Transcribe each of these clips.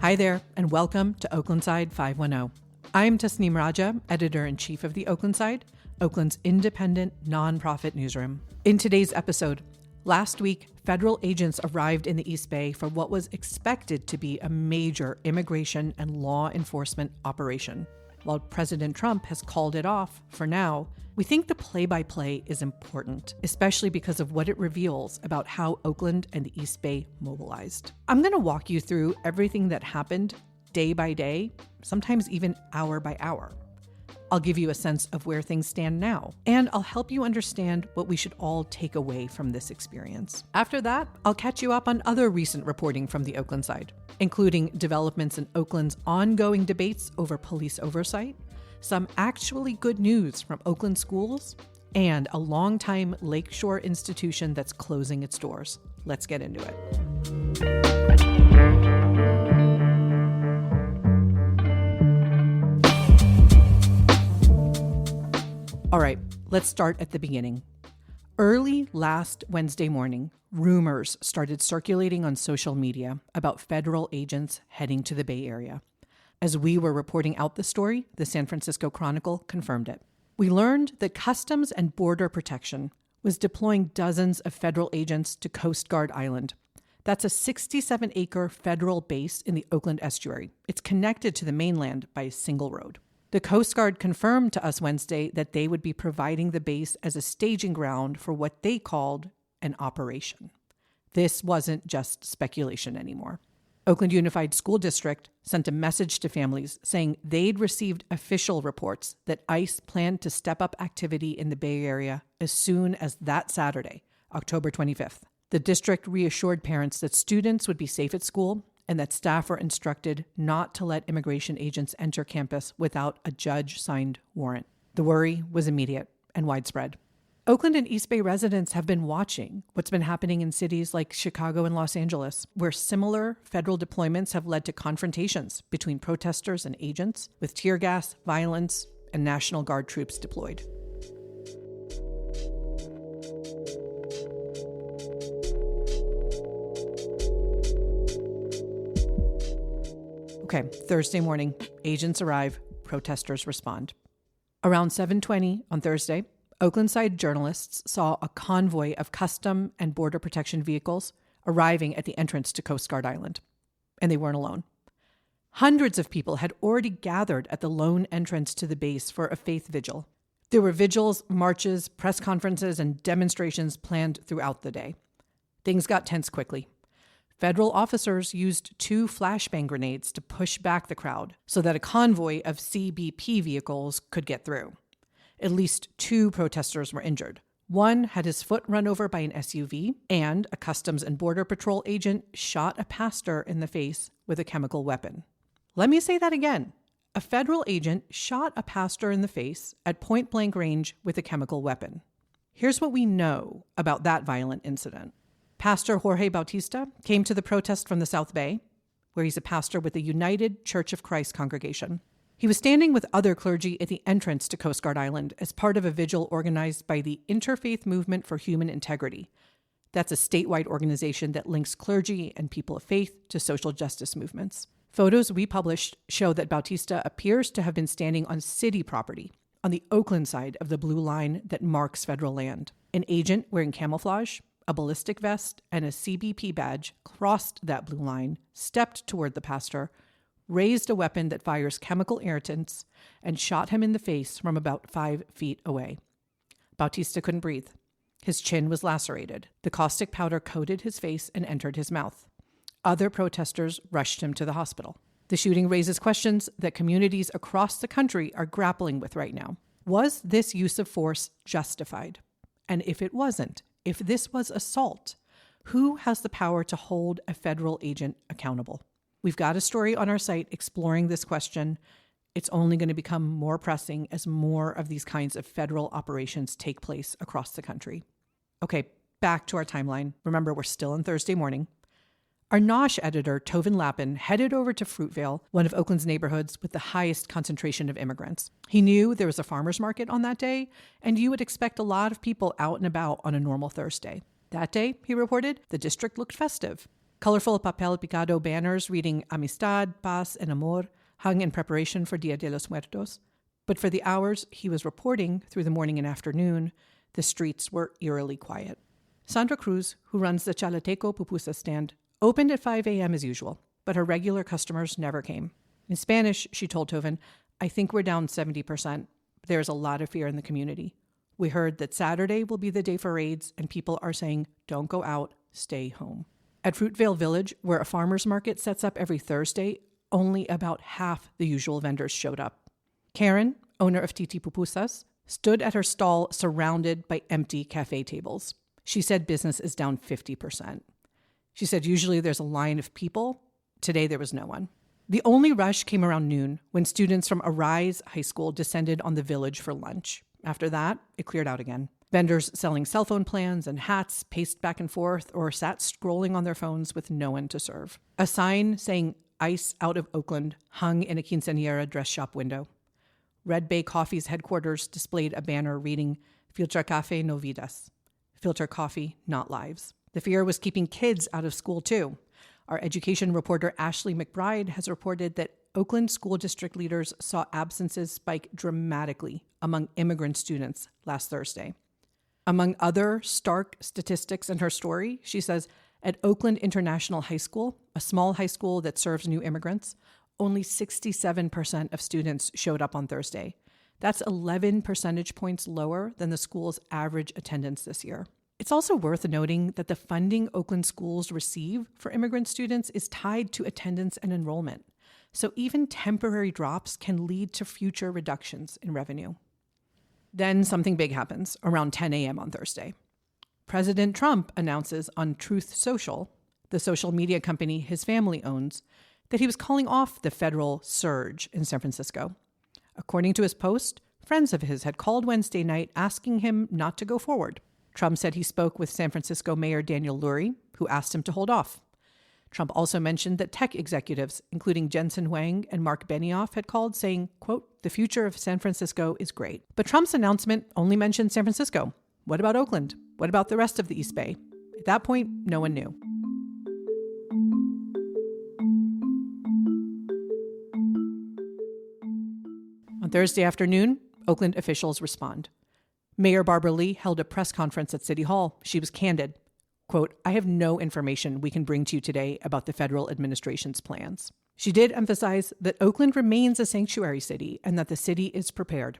Hi there, and welcome to Oaklandside 510. I'm Tasneem Raja, editor-in-chief of the Oaklandside, Oakland's independent, nonprofit newsroom. In today's episode, last week, federal agents arrived in the East Bay for what was expected to be a major immigration and law enforcement operation. While President Trump has called it off for now, we think the play-by-play is important, especially because of what it reveals about how Oakland and the East Bay mobilized. I'm going to walk you through everything that happened day by day, sometimes even hour by hour. I'll give you a sense of where things stand now, and I'll help you understand what we should all take away from this experience. After that, I'll catch you up on other recent reporting from the Oaklandside, including developments in Oakland's ongoing debates over police oversight, some actually good news from Oakland schools, and a longtime Lakeshore institution that's closing its doors. Let's get into it. All right, let's start at the beginning. Early last Wednesday morning, rumors started circulating on social media about federal agents heading to the Bay Area. As we were reporting out the story, the San Francisco Chronicle confirmed it. We learned that Customs and Border Protection was deploying dozens of federal agents to Coast Guard Island. That's a 67-acre federal base in the Oakland estuary. It's connected to the mainland by a single road. The Coast Guard confirmed to us Wednesday that they would be providing the base as a staging ground for what they called an operation. This wasn't just speculation anymore. Oakland Unified School District sent a message to families saying they'd received official reports that ICE planned to step up activity in the Bay Area as soon as that Saturday, October 25th. The district reassured parents that students would be safe at school and that staff were instructed not to let immigration agents enter campus without a judge-signed warrant. The worry was immediate and widespread. Oakland and East Bay residents have been watching what's been happening in cities like Chicago and Los Angeles, where similar federal deployments have led to confrontations between protesters and agents, with tear gas, violence, and National Guard troops deployed. Okay, Thursday morning, agents arrive, protesters respond. Around 7:20 on Thursday, Oaklandside journalists saw a convoy of Custom and Border Protection vehicles arriving at the entrance to Coast Guard Island. And they weren't alone. Hundreds of people had already gathered at the lone entrance to the base for a faith vigil. There were vigils, marches, press conferences, and demonstrations planned throughout the day. Things got tense quickly. Federal officers used 2 flashbang grenades to push back the crowd so that a convoy of CBP vehicles could get through. At least 2 protesters were injured. One had his foot run over by an SUV, and a Customs and Border Patrol agent shot a pastor in the face with a chemical weapon. Let me say that again. A federal agent shot a pastor in the face at point-blank range with a chemical weapon. Here's what we know about that violent incident. Pastor Jorge Bautista came to the protest from the South Bay, where he's a pastor with the United Church of Christ congregation. He was standing with other clergy at the entrance to Coast Guard Island as part of a vigil organized by the Interfaith Movement for Human Integrity. That's a statewide organization that links clergy and people of faith to social justice movements. Photos we published show that Bautista appears to have been standing on city property, on the Oakland side of the blue line that marks federal land. An agent wearing camouflage, a ballistic vest, and a CBP badge crossed that blue line, stepped toward the pastor, raised a weapon that fires chemical irritants, and shot him in the face from about 5 feet away. Bautista couldn't breathe. His chin was lacerated. The caustic powder coated his face and entered his mouth. Other protesters rushed him to the hospital. The shooting raises questions that communities across the country are grappling with right now. Was this use of force justified? And if it wasn't, if this was assault, who has the power to hold a federal agent accountable? We've got a story on our site exploring this question. It's only going to become more pressing as more of these kinds of federal operations take place across the country. Okay, back to our timeline. Remember, we're still on Thursday morning. Our NOSH editor, Tovin Lappin, headed over to Fruitvale, one of Oakland's neighborhoods with the highest concentration of immigrants. He knew there was a farmer's market on that day, and you would expect a lot of people out and about on a normal Thursday. That day, he reported, the district looked festive. Colorful papel picado banners reading Amistad, Paz, and Amor hung in preparation for Dia de los Muertos. But for the hours he was reporting through the morning and afternoon, the streets were eerily quiet. Sandra Cruz, who runs the Chalateco pupusa stand, opened at 5 a.m. as usual, but her regular customers never came. In Spanish, she told Tovin, "I think we're down 70%. There's a lot of fear in the community. We heard that Saturday will be the day for raids, and people are saying, don't go out, stay home." At Fruitvale Village, where a farmer's market sets up every Thursday, only about half the usual vendors showed up. Karen, owner of Titi Pupusas, stood at her stall surrounded by empty cafe tables. She said business is down 50%. She said usually there's a line of people. Today there was no one. The only rush came around noon when students from Arise High School descended on the village for lunch. After that, it cleared out again. Vendors selling cell phone plans and hats paced back and forth or sat scrolling on their phones with no one to serve. A sign saying "Ice out of Oakland" hung in a quinceañera dress shop window. Red Bay Coffee's headquarters displayed a banner reading "Filter Café no vidas." Filter coffee, not lives. The fear was keeping kids out of school too. Our education reporter Ashley McBride has reported that Oakland school district leaders saw absences spike dramatically among immigrant students last Thursday. Among other stark statistics in her story, she says, at Oakland International High School, a small high school that serves new immigrants, only 67% of students showed up on Thursday. That's 11 percentage points lower than the school's average attendance this year. It's also worth noting that the funding Oakland schools receive for immigrant students is tied to attendance and enrollment. So even temporary drops can lead to future reductions in revenue. Then something big happens around 10 a.m. on Thursday. President Trump announces on Truth Social, the social media company his family owns, that he was calling off the federal surge in San Francisco. According to his post, friends of his had called Wednesday night asking him not to go forward. Trump said he spoke with San Francisco Mayor Daniel Lurie, who asked him to hold off. Trump also mentioned that tech executives, including Jensen Huang and Mark Benioff, had called saying, quote, "The future of San Francisco is great." But Trump's announcement only mentioned San Francisco. What about Oakland? What about the rest of the East Bay? At that point, no one knew. On Thursday afternoon, Oakland officials respond. Mayor Barbara Lee held a press conference at City Hall. She was candid. Quote, "I have no information we can bring to you today about the federal administration's plans." She did emphasize that Oakland remains a sanctuary city and that the city is prepared.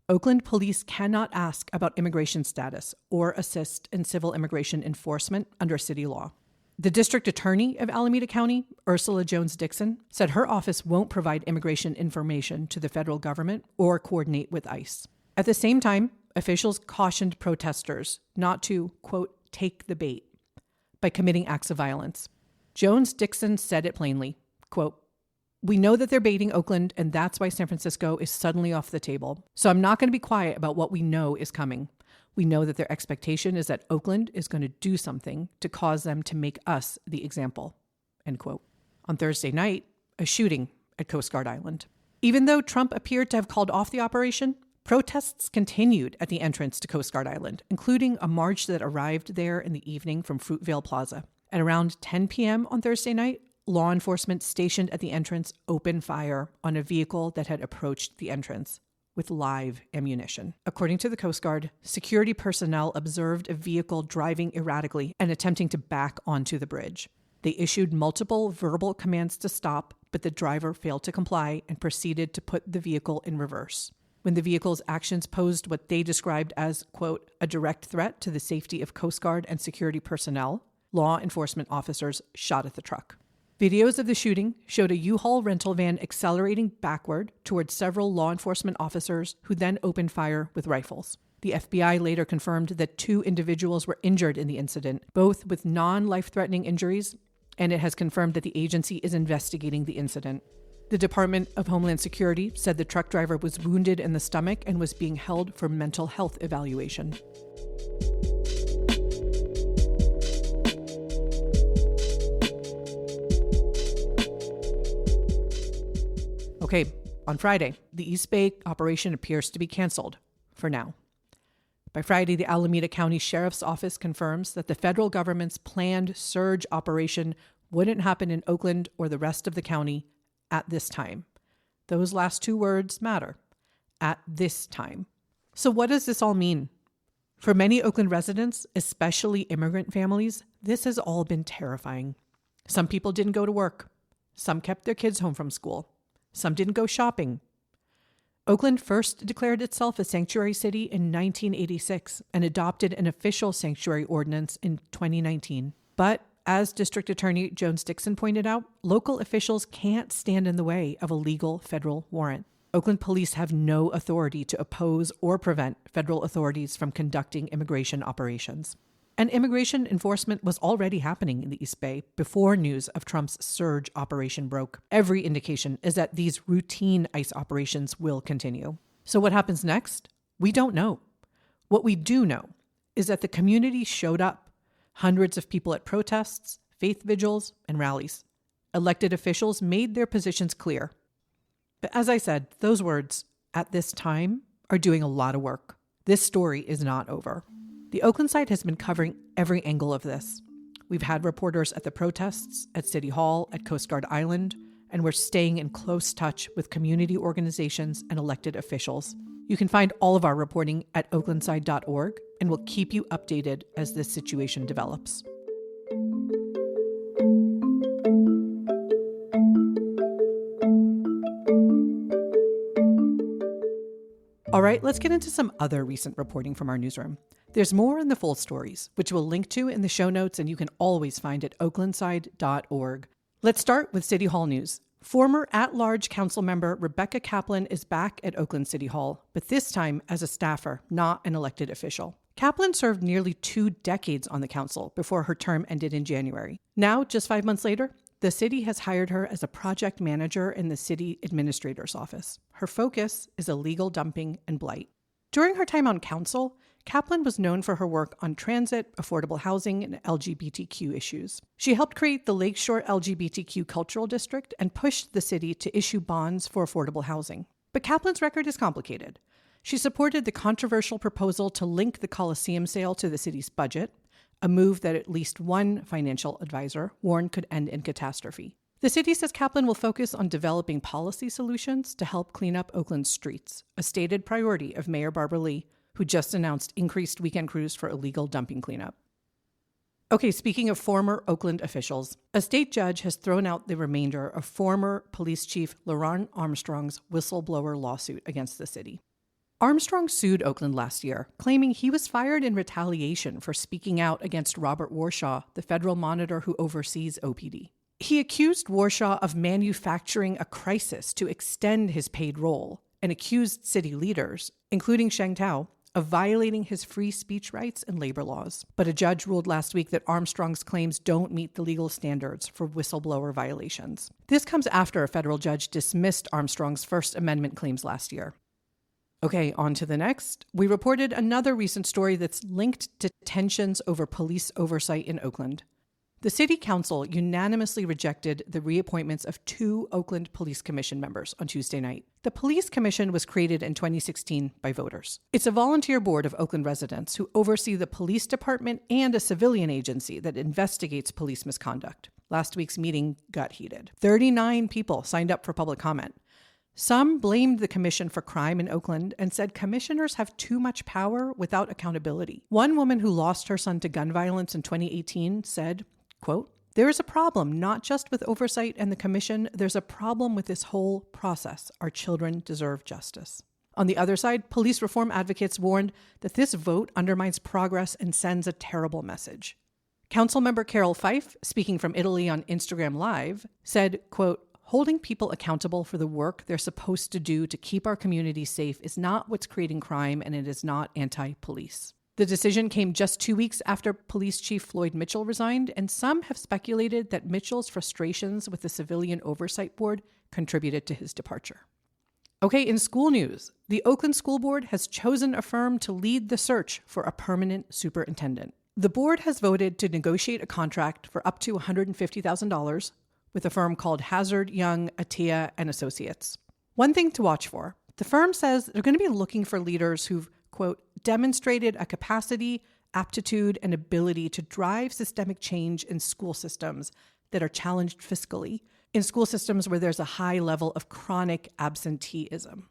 Oakland police cannot ask about immigration status or assist in civil immigration enforcement under city law. The district attorney of Alameda County, Ursula Jones-Dixon, said her office won't provide immigration information to the federal government or coordinate with ICE. At the same time, officials cautioned protesters not to, quote, "take the bait" by committing acts of violence. Jones-Dixon said it plainly, quote, "We know that they're baiting Oakland, and that's why San Francisco is suddenly off the table. So I'm not going to be quiet about what we know is coming. We know that their expectation is that Oakland is going to do something to cause them to make us the example," end quote. On Thursday night, a shooting at Coast Guard Island. Even though Trump appeared to have called off the operation, protests continued at the entrance to Coast Guard Island, including a march that arrived there in the evening from Fruitvale Plaza. At around 10 p.m. on Thursday night, law enforcement stationed at the entrance opened fire on a vehicle that had approached the entrance with live ammunition. According to the Coast Guard, security personnel observed a vehicle driving erratically and attempting to back onto the bridge. They issued multiple verbal commands to stop, but the driver failed to comply and proceeded to put the vehicle in reverse. When the vehicle's actions posed what they described as, quote, "a direct threat to the safety of Coast Guard and security personnel," law enforcement officers shot at the truck. Videos of the shooting showed a U-Haul rental van accelerating backward towards several law enforcement officers who then opened fire with rifles. The FBI later confirmed that 2 individuals were injured in the incident, both with non-life-threatening injuries, and it has confirmed that the agency is investigating the incident. The Department of Homeland Security said the truck driver was wounded in the stomach and was being held for mental health evaluation. Okay, on Friday, the East Bay operation appears to be canceled for now. By Friday, the Alameda County Sheriff's Office confirms that the federal government's planned surge operation wouldn't happen in Oakland or the rest of the county at this time. Those last two words matter. At this time. So what does this all mean? For many Oakland residents, especially immigrant families, this has all been terrifying. Some people didn't go to work. Some kept their kids home from school. Some didn't go shopping. Oakland first declared itself a sanctuary city in 1986 and adopted an official sanctuary ordinance in 2019. But as District Attorney Jones Dixon pointed out, local officials can't stand in the way of a legal federal warrant. Oakland police have no authority to oppose or prevent federal authorities from conducting immigration operations. And immigration enforcement was already happening in the East Bay before news of Trump's surge operation broke. Every indication is that these routine ICE operations will continue. So what happens next? We don't know. What we do know is that the community showed up. Hundreds of people at protests, faith vigils, and rallies. Elected officials made their positions clear. But as I said, those words, at this time, are doing a lot of work. This story is not over. The Oaklandside has been covering every angle of this. We've had reporters at the protests, at City Hall, at Coast Guard Island, and we're staying in close touch with community organizations and elected officials. You can find all of our reporting at oaklandside.org, and we'll keep you updated as this situation develops. All right, let's get into some other recent reporting from our newsroom. There's more in the full stories, which we'll link to in the show notes, and you can always find at oaklandside.org. Let's start with City Hall news. Former at-large council member Rebecca Kaplan is back at Oakland City Hall, but this time as a staffer, not an elected official. Kaplan served nearly 2 decades on the council before her term ended in January. Now, just 5 months later, the city has hired her as a project manager in the city administrator's office. Her focus is illegal dumping and blight. During her time on council, Kaplan was known for her work on transit, affordable housing, and LGBTQ issues. She helped create the Lakeshore LGBTQ Cultural District and pushed the city to issue bonds for affordable housing. But Kaplan's record is complicated. She supported the controversial proposal to link the Coliseum sale to the city's budget, a move that at least one financial advisor warned could end in catastrophe. The city says Kaplan will focus on developing policy solutions to help clean up Oakland's streets, a stated priority of Mayor Barbara Lee, who just announced increased weekend crews for illegal dumping cleanup. Okay, speaking of former Oakland officials, a state judge has thrown out the remainder of former police chief Laron Armstrong's whistleblower lawsuit against the city. Armstrong sued Oakland last year, claiming he was fired in retaliation for speaking out against Robert Warshaw, the federal monitor who oversees OPD. He accused Warshaw of manufacturing a crisis to extend his paid role and accused city leaders, including Sheng Tao, of violating his free speech rights and labor laws. But a judge ruled last week that Armstrong's claims don't meet the legal standards for whistleblower violations. This comes after a federal judge dismissed Armstrong's First Amendment claims last year. Okay, on to the next. We reported another recent story that's linked to tensions over police oversight in Oakland. The city council unanimously rejected the reappointments of 2 Oakland Police Commission members on Tuesday night. The Police Commission was created in 2016 by voters. It's a volunteer board of Oakland residents who oversee the police department and a civilian agency that investigates police misconduct. Last week's meeting got heated. 39 people signed up for public comment. Some blamed the commission for crime in Oakland and said commissioners have too much power without accountability. One woman who lost her son to gun violence in 2018 said, quote, "There is a problem not just with oversight and the commission, there's a problem with this whole process. Our children deserve justice." On the other side, police reform advocates warned that this vote undermines progress and sends a terrible message. Councilmember Carol Fife, speaking from Italy on Instagram Live, said, quote, "Holding people accountable for the work they're supposed to do to keep our community safe is not what's creating crime, and it is not anti-police." The decision came just 2 weeks after Police Chief Floyd Mitchell resigned, and some have speculated that Mitchell's frustrations with the Civilian Oversight Board contributed to his departure. Okay, in school news, the Oakland School Board has chosen a firm to lead the search for a permanent superintendent. The board has voted to negotiate a contract for up to $150,000 with a firm called Hazard, Young, Attia, and Associates. One thing to watch for, the firm says they're going to be looking for leaders who've, quote, demonstrated a capacity, aptitude, and ability to drive systemic change in school systems that are challenged fiscally, in school systems where there's a high level of chronic absenteeism.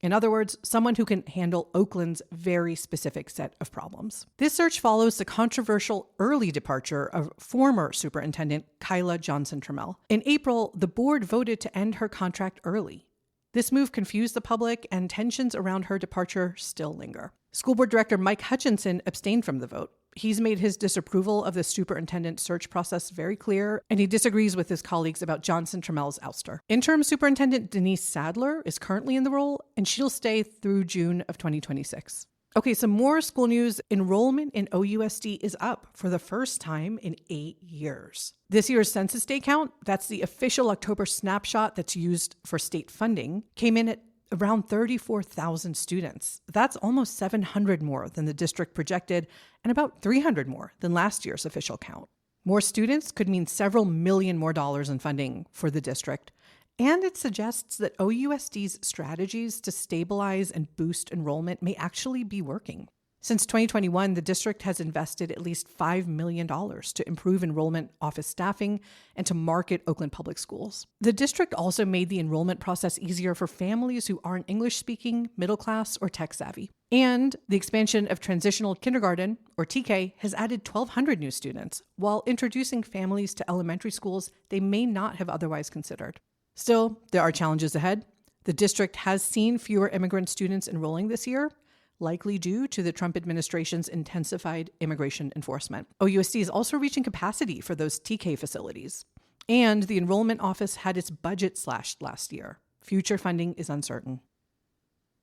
In other words, someone who can handle Oakland's very specific set of problems. This search follows the controversial early departure of former Superintendent Kyla Johnson-Trammell. In April, the board voted to end her contract early. This move confused the public, and tensions around her departure still linger. School Board Director Mike Hutchinson abstained from the vote. He's made his disapproval of the superintendent search process very clear, and he disagrees with his colleagues about Johnson-Trammell's ouster. Interim Superintendent Denise Sadler is currently in the role, and she'll stay through June of 2026. Okay, some more school news. Enrollment in OUSD is up for the first time in 8 years. This year's Census Day count, that's the official October snapshot that's used for state funding, came in at around 34,000 students. That's almost 700 more than the district projected and about 300 more than last year's official count. More students could mean several million more dollars in funding for the district. And it suggests that OUSD's strategies to stabilize and boost enrollment may actually be working. Since 2021, the district has invested at least $5 million to improve enrollment office staffing and to market Oakland public schools. The district also made the enrollment process easier for families who aren't English-speaking, middle class, or tech-savvy. And the expansion of transitional kindergarten, or TK, has added 1,200 new students, while introducing families to elementary schools they may not have otherwise considered. Still, there are challenges ahead. The district has seen fewer immigrant students enrolling this year, likely due to the Trump administration's intensified immigration enforcement. OUSD is also reaching capacity for those TK facilities. And the enrollment office had its budget slashed last year. Future funding is uncertain.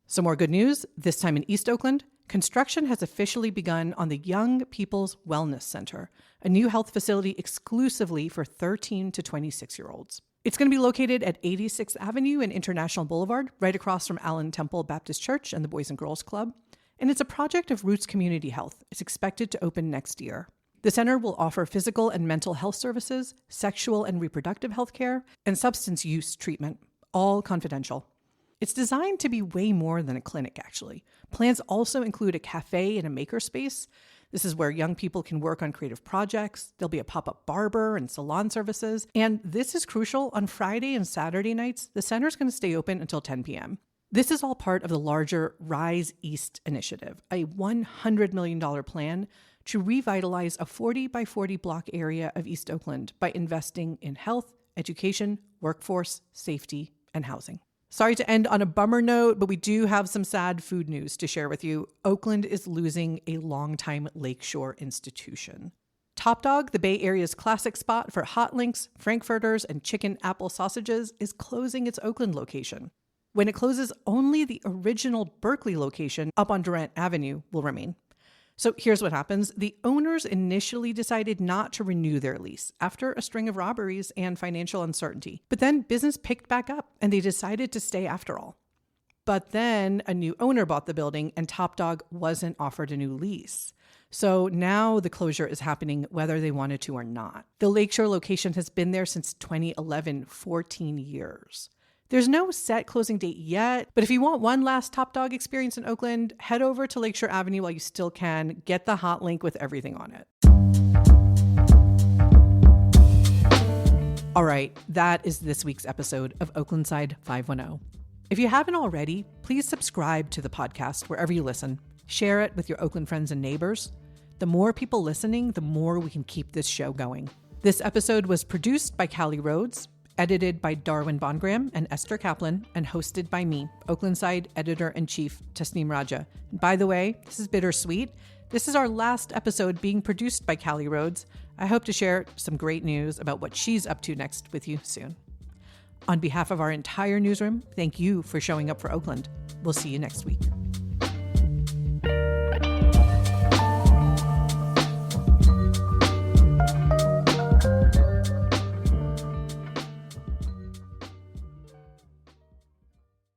Some more good news, this time in East Oakland. Construction has officially begun on the Young People's Wellness Center, a new health facility exclusively for 13 to 26-year-olds. It's going to be located at 86th Avenue and International Boulevard, right across from Allen Temple Baptist Church and the Boys and Girls Club. And it's a project of Roots Community Health. It's expected to open next year. The center will offer physical and mental health services, sexual and reproductive health care, and substance use treatment, all confidential. It's designed to be way more than a clinic, actually. Plans also include a cafe and a makerspace. This is where young people can work on creative projects. There'll be a pop-up barber and salon services. And this is crucial. On Friday and Saturday nights, the center's going to stay open until 10 p.m. This is all part of the larger Rise East initiative, a $100 million plan to revitalize a 40 by 40 block area of East Oakland by investing in health, education, workforce, safety, and housing. Sorry to end on a bummer note, but we do have some sad food news to share with you. Oakland is losing a longtime Lakeshore institution. Top Dog, the Bay Area's classic spot for hot links, frankfurters, and chicken apple sausages, is closing its Oakland location. When it closes, only the original Berkeley location up on Durant Avenue will remain. So here's what happens. The owners initially decided not to renew their lease after a string of robberies and financial uncertainty. But then business picked back up and they decided to stay after all. But then a new owner bought the building and Top Dog wasn't offered a new lease. So now the closure is happening whether they wanted to or not. The Lakeshore location has been there since 2011, 14 years. There's no set closing date yet, but if you want one last Top Dog experience in Oakland, head over to Lakeshore Avenue while you still can. Get the hot link with everything on it. All right, that is this week's episode of Oaklandside 510. If you haven't already, please subscribe to the podcast wherever you listen. Share it with your Oakland friends and neighbors. The more people listening, the more we can keep this show going. This episode was produced by Callie Rhodes, edited by Darwin Bongram and Esther Kaplan, and hosted by me, Oaklandside Editor-in-Chief Tasneem Raja. And by the way, this is bittersweet. This is our last episode being produced by Callie Rhodes. I hope to share some great news about what she's up to next with you soon. On behalf of our entire newsroom, thank you for showing up for Oakland. We'll see you next week.